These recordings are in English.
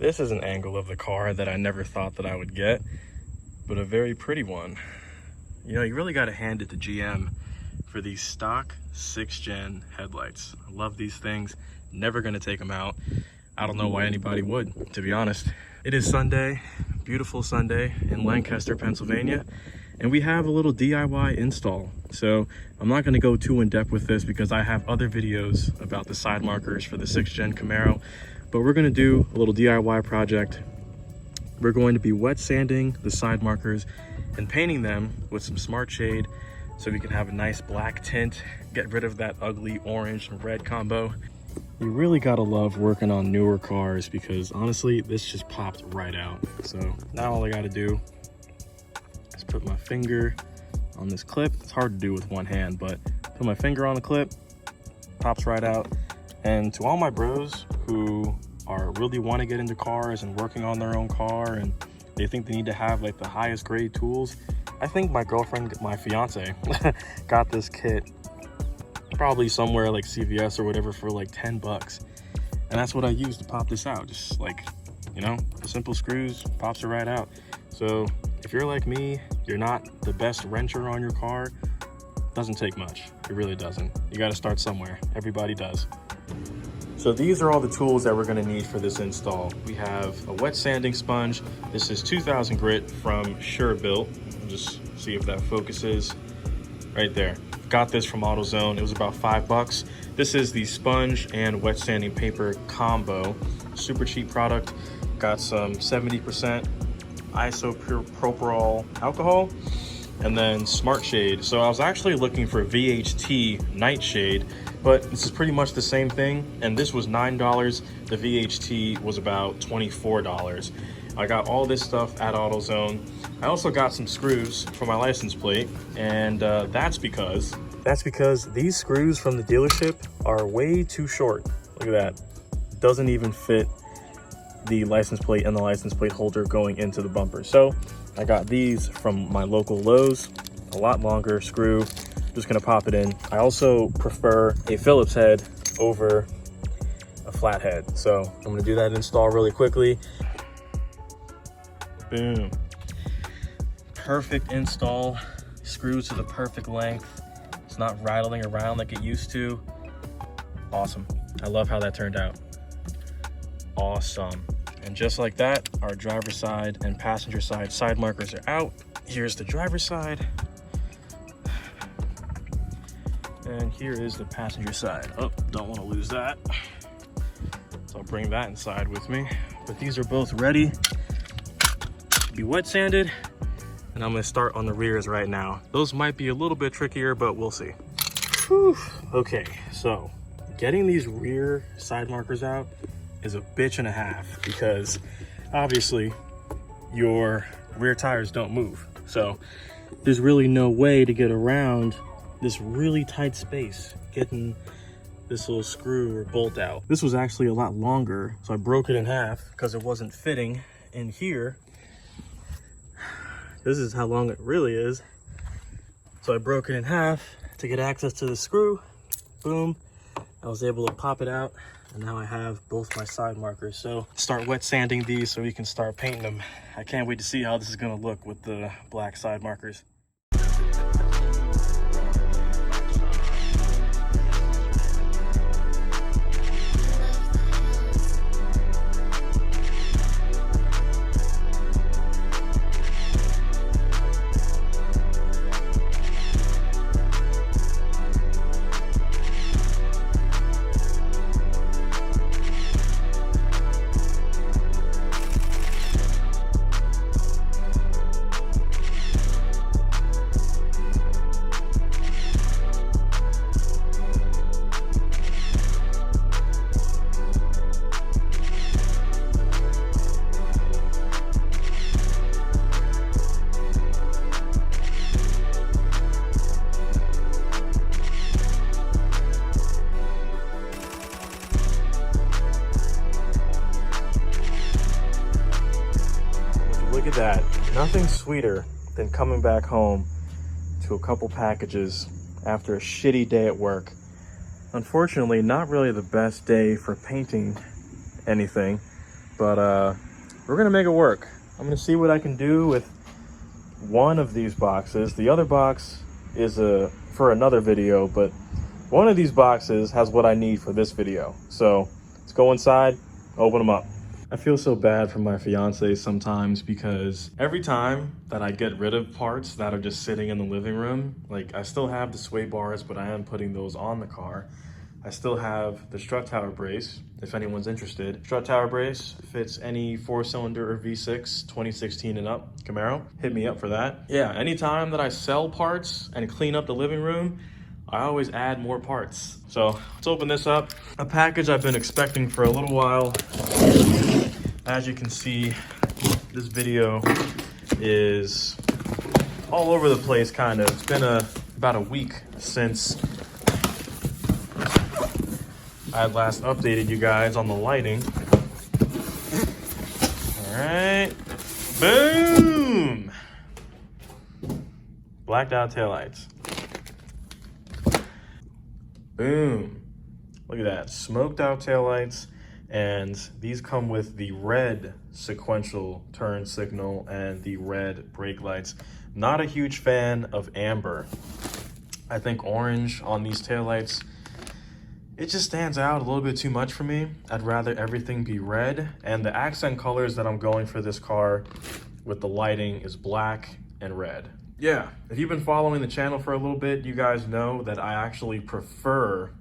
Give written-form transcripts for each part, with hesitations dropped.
This is an angle of the car that I never thought that I would get, but a very pretty one. You know, you really got to hand it to GM for these stock 6th gen headlights. I love these things. Never going to take them out. I don't know why anybody would, to be honest. It is Sunday, beautiful Sunday in Lancaster, Pennsylvania, and we have a little DIY install. So I'm not going to go too in depth with this because I have other videos about the side markers for the 6th gen Camaro, but we're going to do a little DIY project. We're going to be wet sanding the side markers and painting them with some smart shade so we can have a nice black tint, get rid of that ugly orange and red combo. You really gotta love working on newer cars because honestly, this just popped right out. So now all I gotta do is put my finger on this clip. It's hard to do with one hand, but put my finger on the clip, pops right out. And to all my bros who really want to get into cars and working on their own car and they think they need to have like the highest grade tools, I think my girlfriend, my fiance, got this kit probably somewhere like CVS or whatever for like 10 bucks. And that's what I use to pop this out. Just like, you know, the simple screws, pops it right out. So if you're like me, you're not the best wrencher on your car, it doesn't take much. It really doesn't. You got to start somewhere. Everybody does. So these are all the tools that we're going to need for this install. We have a wet sanding sponge. This is 2000 grit from Sure-Built. Just see if that focuses right there. Got this from AutoZone. It was about $5. This is the sponge and wet sanding paper combo. Super cheap product. Got some 70% isopropyl alcohol and then smart shade. So I was actually looking for VHT nightshade, but this is pretty much the same thing. And this was $9. The VHT was about $24. I got all this stuff at AutoZone. I also got some screws for my license plate, and that's because these screws from the dealership are way too short. Look at that. It doesn't even fit the license plate and the license plate holder going into the bumper. So I got these from my local Lowe's, a lot longer screw. I'm just gonna pop it in. I also prefer a Phillips head over a flat head. So I'm gonna do that install really quickly. Boom. Perfect install. Screws to the perfect length. It's not rattling around like it used to. Awesome. I love how that turned out. Awesome. And just like that, our driver's side and passenger side markers are out. Here's the driver's side. And here is the passenger side. Oh, don't want to lose that. So I'll bring that inside with me. But these are both ready to be wet sanded. And I'm gonna start on the rears right now. Those might be a little bit trickier, but we'll see. Whew. Okay, so getting these rear side markers out is a bitch and a half because obviously your rear tires don't move. So there's really no way to get around this really tight space, getting this little screw or bolt out. This was actually a lot longer, so I broke it in half because it wasn't fitting in here. This is how long it really is. So I broke it in half to get access to the screw. Boom. I was able to pop it out, and now I have both my side markers. So start wet sanding these so we can start painting them. I can't wait to see how this is gonna look with the black side markers. Look at that. Nothing sweeter than coming back home to a couple packages after a shitty day at work. Unfortunately, not really the best day for painting anything, but we're gonna make it work. I'm gonna see what I can do with one of these boxes. The other box is for another video, but one of these boxes has what I need for this video. So let's go inside, open them up. I feel so bad for my fiance sometimes because every time that I get rid of parts that are just sitting in the living room, like I still have the sway bars, but I am putting those on the car. I still have the strut tower brace, if anyone's interested. Strut tower brace fits any 4-cylinder or V6, 2016 and up Camaro. Hit me up for that. Yeah, anytime that I sell parts and clean up the living room, I always add more parts. So let's open this up. A package I've been expecting for a little while. As you can see, this video is all over the place, kind of. It's been about a week since I had last updated you guys on the lighting. All right, boom! Blacked out taillights. Boom. Look at that, smoked out taillights. And these come with the red sequential turn signal and the red brake lights. Not a huge fan of amber. I think orange on these taillights, it just stands out a little bit too much for me. I'd rather everything be red. And the accent colors that I'm going for this car with the lighting is black and red. Yeah, if you've been following the channel for a little bit, you guys know that I actually prefer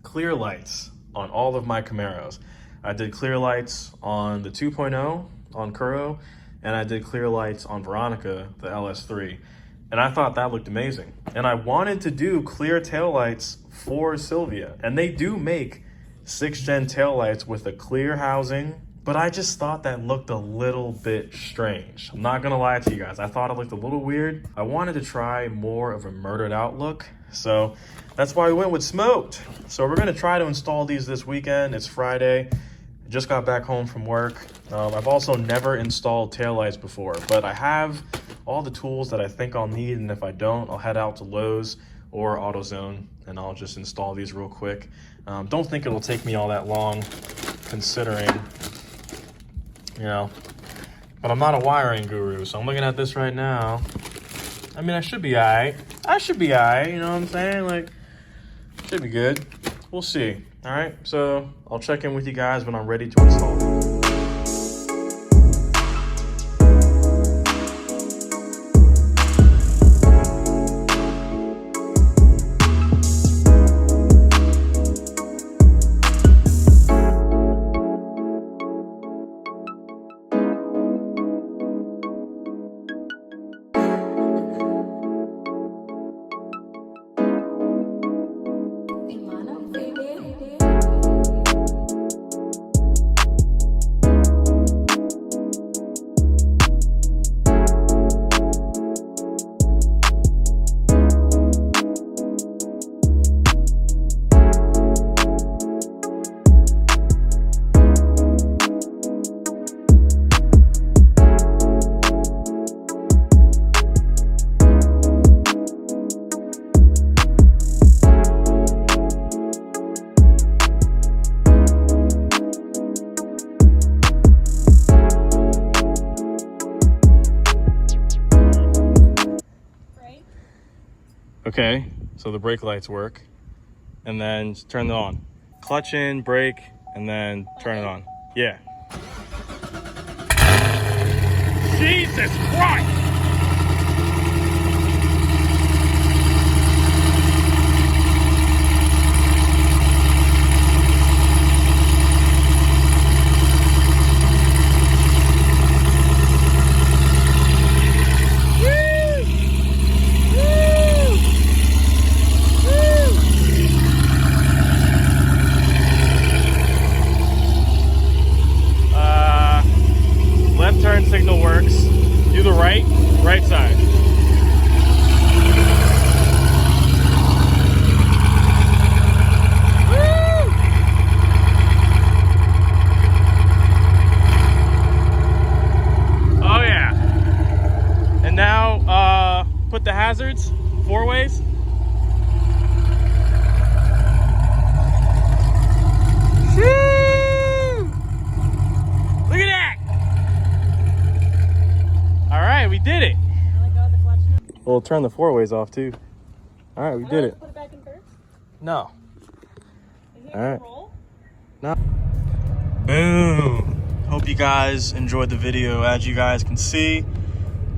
clear lights on all of my Camaros. I did clear lights on the 2.0 on Kuro, and I did clear lights on Veronica, the LS3. And I thought that looked amazing. And I wanted to do clear taillights for Silvia. And they do make 6th gen taillights with a clear housing, but I just thought that looked a little bit strange. I'm not gonna lie to you guys. I thought it looked a little weird. I wanted to try more of a murdered out look. So that's why we went with smoked. So we're gonna try to install these this weekend. It's Friday. I just got back home from work. I've also never installed taillights before, but I have all the tools that I think I'll need, and if I don't, I'll head out to Lowe's or AutoZone and I'll just install these real quick. Don't think it'll take me all that long, considering, you know, but I'm not a wiring guru, so I'm looking at this right now. I mean, I should be all right. I should be all right, you know what I'm saying? Like, should be good. We'll see. All right, so I'll check in with you guys when I'm ready to install them. Okay, so the brake lights work, and then turn it on. Clutch in, brake, and then turn it on. Yeah. Jesus Christ! Turn signal works. Do the right side. Woo! Oh yeah. And now put the hazards 4 ways. We'll turn the four ways off too. All right, we did it. Put it back in first? No. Is it All right. roll? No. Boom. Hope you guys enjoyed the video. As you guys can see,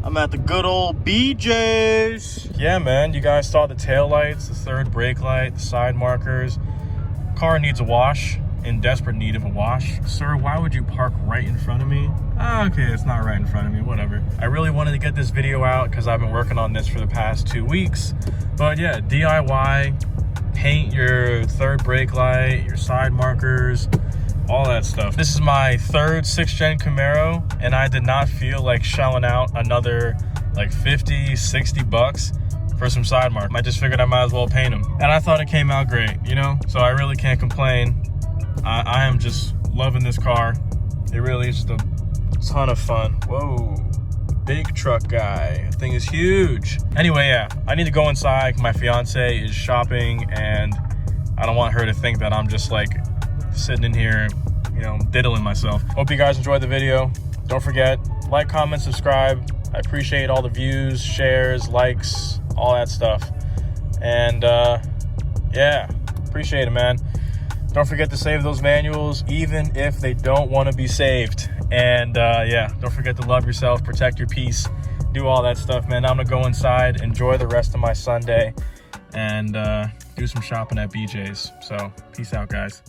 I'm at the good old BJ's. Yeah, man, you guys saw the tail lights, the third brake light, the side markers. Car needs a wash, in desperate need of a wash. Sir, why would you park right in front of me? Okay, it's not right in front of me, whatever. I really wanted to get this video out because I've been working on this for the past 2 weeks. But yeah, DIY, paint your third brake light, your side markers, all that stuff. This is my third 6th gen Camaro, and I did not feel like shelling out another like 50, 60 bucks for some side markers. I just figured I might as well paint them. And I thought it came out great, you know? So I really can't complain. I am just loving this car. It really is just a ton of fun. Whoa, big truck guy. That thing is huge. Anyway, yeah, I need to go inside. My fiance is shopping, and I don't want her to think that I'm just like sitting in here, you know, diddling myself. Hope you guys enjoyed the video. Don't forget, like, comment, subscribe. I appreciate all the views, shares, likes, all that stuff. And yeah, appreciate it, man. Don't forget to save those manuals, even if they don't want to be saved. And yeah, don't forget to love yourself, protect your peace, do all that stuff, man. I'm gonna go inside, enjoy the rest of my Sunday, and do some shopping at BJ's. So peace out, guys.